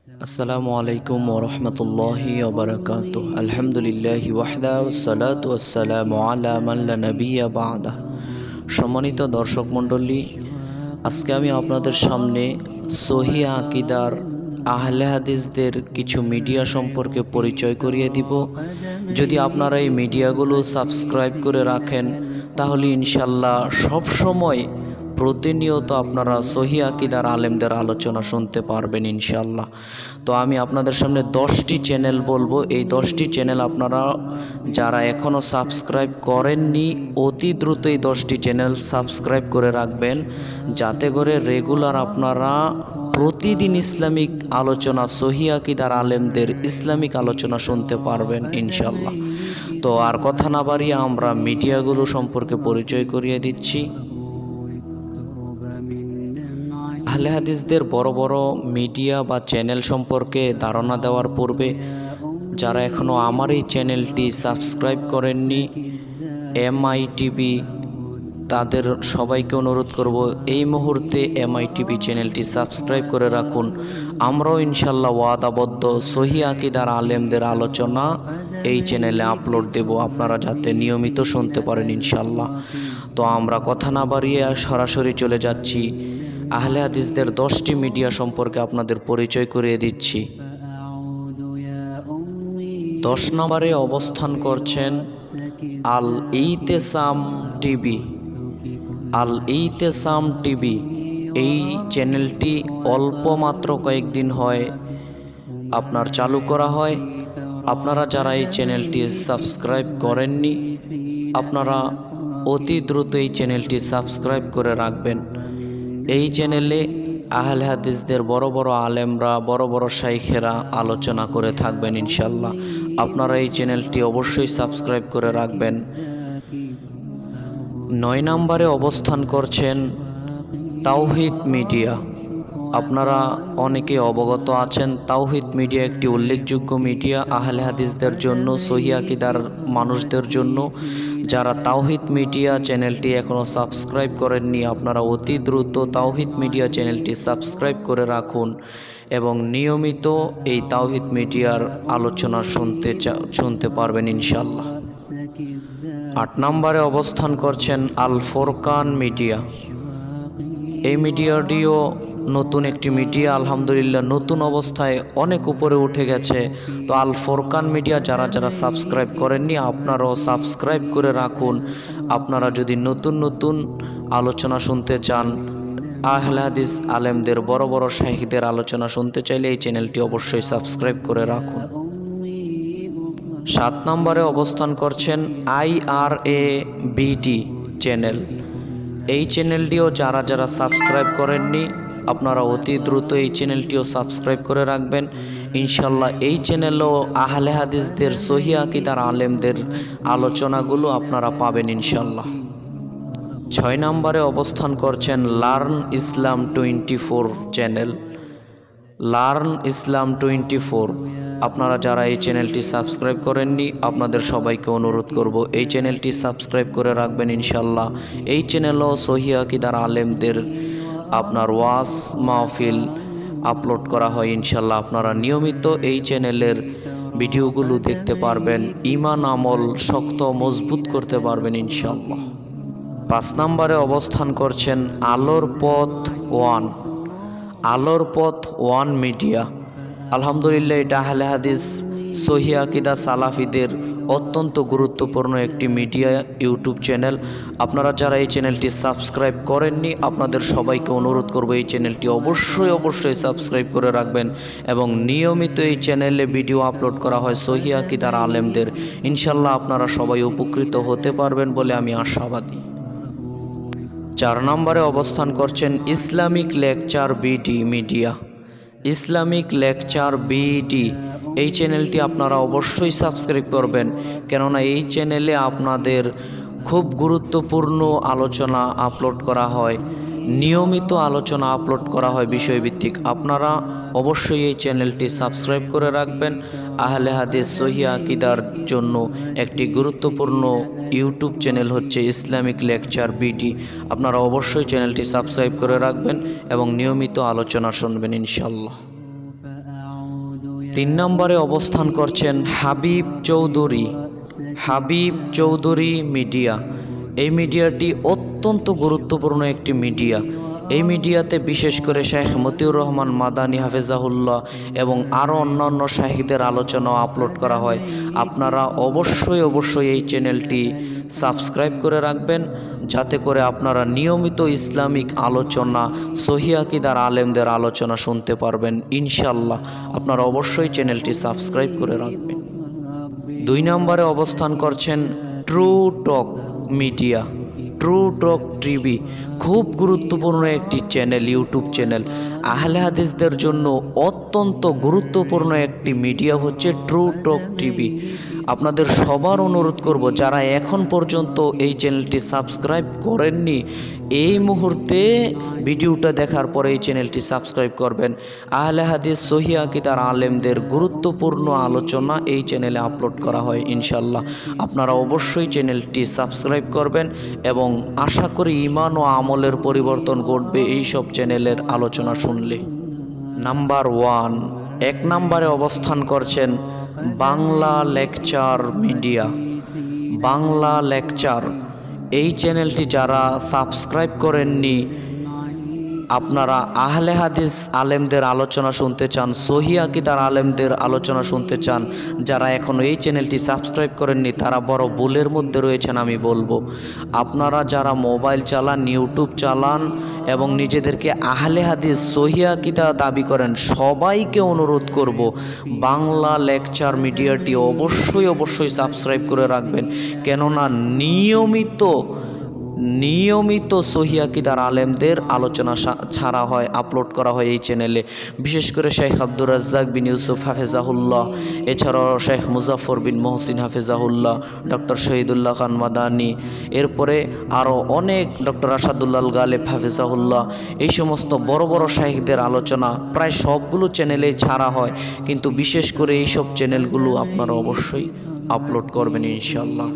আসসালামু আলাইকুম ওয়া রাহমাতুল্লাহি ওয়া বারাকাতুহু। আলহামদুলিল্লাহি ওয়াহদা ওয়াসসালাতু ওয়াসসালামু আলা মান লা নাবিয়্যা বা'দা। সম্মানিত দর্শক মণ্ডলী, আজকে আমি আপনাদের সামনে সহিহ আকীদার আহলে হাদিসদের কিছু মিডিয়া সম্পর্কে পরিচয় করিয়ে দিব। যদি আপনারা এই মিডিয়াগুলো সাবস্ক্রাইব করে রাখেন তাহলে ইনশাল্লাহ সব সময় প্রতিনিয়ত আপনারা সহিহ আকীদার আলেমদের আলোচনা শুনতে পারবেন ইনশাল্লাহ। তো আমি আপনাদের সামনে 10টি চ্যানেল বলবো। এই 10টি চ্যানেল আপনারা যারা এখনও সাবস্ক্রাইব করেননি অতি দ্রুত এই 10টি চ্যানেল সাবস্ক্রাইব করে রাখবেন, যাতে করে রেগুলার আপনারা প্রতিদিন ইসলামিক আলোচনা, সহিহ আকীদার আলেমদের ইসলামিক আলোচনা শুনতে পারবেন ইনশাল্লাহ। তো আর কথা না বাড়িয়ে আমরা মিডিয়াগুলো সম্পর্কে পরিচয় করিয়ে দিচ্ছি। আহলে হাদিসদের বড় বড় মিডিয়া বা চ্যানেল সম্পর্কে ধারণা দেওয়ার পূর্বে যারা এখনও আমার এই চ্যানেলটি সাবস্ক্রাইব করেননি MITV, তাদের সবাইকে অনুরোধ করব এই মুহূর্তে MITV চ্যানেলটি সাবস্ক্রাইব করে রাখুন। আমরাও ইনশাল্লাহ ওয়াদাবদ্ধ সহিহ আকীদার আলেমদের আলোচনা এই চ্যানেলে আপলোড দেব, আপনারা যাতে নিয়মিত শুনতে পারেন ইনশাল্লাহ। তো আমরা কথা না বাড়িয়ে সরাসরি চলে যাচ্ছি আহলে হাদিসদের 10টি মিডিয়া সম্পর্কে আপনাদের পরিচয় করিয়ে দিচ্ছি। 10 নম্বরে অবস্থান করছেন আল ইতিসাম টিভি। আল ইতিসাম টিভি এই চ্যানেলটি অল্প মাত্র কয়েকদিন হয় আপনার চালু করা হয়। আপনারা যারা এই চ্যানেলটি সাবস্ক্রাইব করেননি আপনারা অতি দ্রুত এই চ্যানেলটি সাবস্ক্রাইব করে রাখবেন। এই চ্যানেলে আহলে হাদিসদের বড় বড় আলেমরা, বড় বড় শাইখেরা আলোচনা করে থাকবেন ইনশাল্লাহ। আপনারা এই চ্যানেলটি অবশ্যই সাবস্ক্রাইব করে রাখবেন। 9 নম্বরে অবস্থান করছেন তাওহিদ মিডিয়া। আপনারা অনেকে অবগত আছেন তাওহিদ মিডিয়া একটি উল্লেখযোগ্য মিডিয়া আহলে হাদিসদের জন্য, সহিহ আকীদার মানুষদের জন্য। যারা তাওহিদ মিডিয়া চ্যানেলটি এখনও সাবস্ক্রাইব করেননি আপনারা অতি দ্রুত তাওহিদ মিডিয়া চ্যানেলটি সাবস্ক্রাইব করে রাখুন এবং নিয়মিত এই তাওহিদ মিডিয়ার আলোচনা শুনতে পারবেন ইনশাল্লাহ। 8 নম্বরে অবস্থান করছেন আল ফোরকান মিডিয়া। এই মিডিয়াটিও নতুন একটি মিডিয়া, আলহামদুলিল্লাহ নতুন অবস্থায় অনেক উপরে উঠে গেছে। তো আল ফোরকান মিডিয়া যারা যারা সাবস্ক্রাইব করেননি আপনারাও সাবস্ক্রাইব করে রাখুন। আপনারা যদি নতুন নতুন আলোচনা শুনতে চান, আহলে হাদিস আলেমদের বড় বড় শাইখদের আলোচনা শুনতে চাইলে এই চ্যানেলটি অবশ্যই সাবস্ক্রাইব করে রাখুন। 7 নম্বরে অবস্থান করছেন IRABD চ্যানেল। এই চ্যানেলটিও যারা যারা সাবস্ক্রাইব করেননি আপনারা অতি দ্রুত এই চ্যানেলটিও সাবস্ক্রাইব করে রাখবেন ইনশাল্লাহ। এই চ্যানেলেও আহলে হাদিসদের সহিহ আকীদার আলেমদের আলোচনাগুলো আপনারা পাবেন ইনশাল্লাহ। 6 নম্বরে অবস্থান করছেন লার্ন ইসলাম 24 চ্যানেল। লার্ন ইসলাম 24, আপনারা যারা এই চ্যানেলটি সাবস্ক্রাইব করেননি আপনাদের সবাইকে অনুরোধ করব এই চ্যানেলটি সাবস্ক্রাইব করে রাখবেন ইনশাল্লাহ। এই চ্যানেলও সহিহ আকীদার আলেমদের আপনার ওয়াজ মাহফিল আপলোড করা হয় ইনশাল্লাহ। আপনারা নিয়মিত এই চ্যানেলের ভিডিওগুলো দেখতে পারবেন, ঈমান আমল শক্ত মজবুত করতে পারবেন ইনশাল্লাহ। 5 নম্বরে অবস্থান করছেন আলোর পথ 1। আলোর পথ 1 মিডিয়া, আলহামদুলিল্লাহ এটা আহলে হাদিস সহিহ আকীদা সালাফিদের অত্যন্ত গুরুত্বপূর্ণ একটি মিডিয়া ইউটিউব চ্যানেল। আপনারা যারা এই চ্যানেলটি সাবস্ক্রাইব করেননি আপনাদের সবাইকে অনুরোধ করব এই চ্যানেলটি অবশ্যই সাবস্ক্রাইব করে রাখবেন এবং নিয়মিত এই চ্যানেলে ভিডিও আপলোড করা হয় সহিহ আকীদার আলেমদের। ইনশাল্লাহ আপনারা সবাই উপকৃত হতে পারবেন বলে আমি আশাবাদী। 4 নম্বরে অবস্থান করছেন Islamic lecture BD media. Islamic lecture BD এই চ্যানেলটি আপনারা অবশ্যই সাবস্ক্রাইব করবেন, কেননা এই চ্যানেলে আপনাদের খুব গুরুত্বপূর্ণ আলোচনা আপলোড করা হয়, নিয়মিত আলোচনা আপলোড করা হয় বিষয়ভিত্তিক। আপনারা অবশ্যই এই চ্যানেলটি সাবস্ক্রাইব করে রাখবেন। আহলে হাদিস সহিহ আকীদার জন্য একটি গুরুত্বপূর্ণ ইউটিউব চ্যানেল হচ্ছে ইসলামিক লেকচার বিডি। আপনারা অবশ্যই চ্যানেলটি সাবস্ক্রাইব করে রাখবেন এবং নিয়মিত আলোচনা শুনবেন ইনশাল্লাহ। 3 নম্বরে অবস্থান করছেন হাবিব চৌধুরী। হাবিব চৌধুরী মিডিয়া। এই মিডিয়াটি অত্যন্ত গুরুত্বপূর্ণ একটি মিডিয়া। এই মিডিয়াতে বিশেষ করে শেখ মতিউর রহমান মাদানী হাফেজাহুল্লাহ এবং আরও অন্যান্য শাইখদের আলোচনাও আপলোড করা হয়। আপনারা অবশ্যই এই চ্যানেলটি সাবস্ক্রাইব করে রাখবেন, যাতে করে আপনারা নিয়মিত ইসলামিক আলোচনা, সহিহ আকীদার আলেমদের আলোচনা শুনতে পারবেন ইনশাআল্লাহ। আপনারা অবশ্যই চ্যানেলটি সাবস্ক্রাইব করে রাখবেন। 2 নম্বরে অবস্থান করছেন ট্রু টক মিডিয়া। ট্রু টক টিভি খুব গুরুত্বপূর্ণ একটি চ্যানেল, ইউটিউব চ্যানেল। আহলে হাদিসদের জন্য অত্যন্ত গুরুত্বপূর্ণ একটি মিডিয়া হচ্ছে ট্রু টক টিভি। আপনাদের সবার অনুরোধ করব, যারা এখন পর্যন্ত এই চ্যানেলটি সাবস্ক্রাইব করেননি, এই মুহূর্তে ভিডিওটা দেখার পরে এই চ্যানেলটি সাবস্ক্রাইব করবেন। আহলে হাদিস সহিহ আকীদার আলেমদের গুরুত্বপূর্ণ আলোচনা এই চ্যানেলে আপলোড করা হয় ইনশাআল্লাহ। আপনারা অবশ্যই চ্যানেলটি সাবস্ক্রাইব করবেন এবং আশা করি ঈমান ও আমলের পরিবর্তন ঘটবে এই সব চ্যানেলের আলোচনা শুনলে। নাম্বার 1, 1 নম্বরে অবস্থান করছেন Bangla lecture media. Bangla lecture এই চ্যানেলটি যারা সাবস্ক্রাইব করেননি, আপনারা আহলে হাদিস আলেমদের আলোচনা শুনতে চান, সহিহ আকীদার আলেমদের আলোচনা শুনতে চান, যারা এখনও এই চ্যানেলটি সাবস্ক্রাইব করেননি তারা বড় ভুলের মধ্যে রয়েছেন আমি বলবো। আপনারা যারা মোবাইল চালান, ইউটিউব চালান এবং নিজেদেরকে আহলে হাদিস সহিহ আকীদা দাবি করেন, সবাইকে অনুরোধ করব বাংলা লেকচার মিডিয়াটি অবশ্যই সাবস্ক্রাইব করে রাখবেন। কেননা নিয়মিত সহিহ আকীদার আলেমদের আলোচনা ছাড়া হয়, আপলোড করা হয় এই চ্যানেলে। বিশেষ করে শেখ আব্দুর রাজ্জাক বিন ইউসুফ হাফেজাহুল্লাহ, এছাড়াও শেখ মুজাফর বিন মহসিন হাফেজাহুল্লাহ, ডক্টর শহীদুল্লাহ খান মাদানী, এরপরে আরও অনেক, ডক্টর আসাদুল্লাহ গালেব হাফেজাহুল্লাহ, এই সমস্ত বড় বড় শাইখদের আলোচনা প্রায় সবগুলো চ্যানেলেই ছাড়া হয়। কিন্তু বিশেষ করে এইসব চ্যানেলগুলো আপনারা অবশ্যই আপলোড করবেন ইনশাআল্লাহ।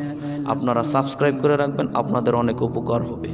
আপনারা সাবস্ক্রাইব করে রাখবেন, আপনাদের অনেক উপকার হবে।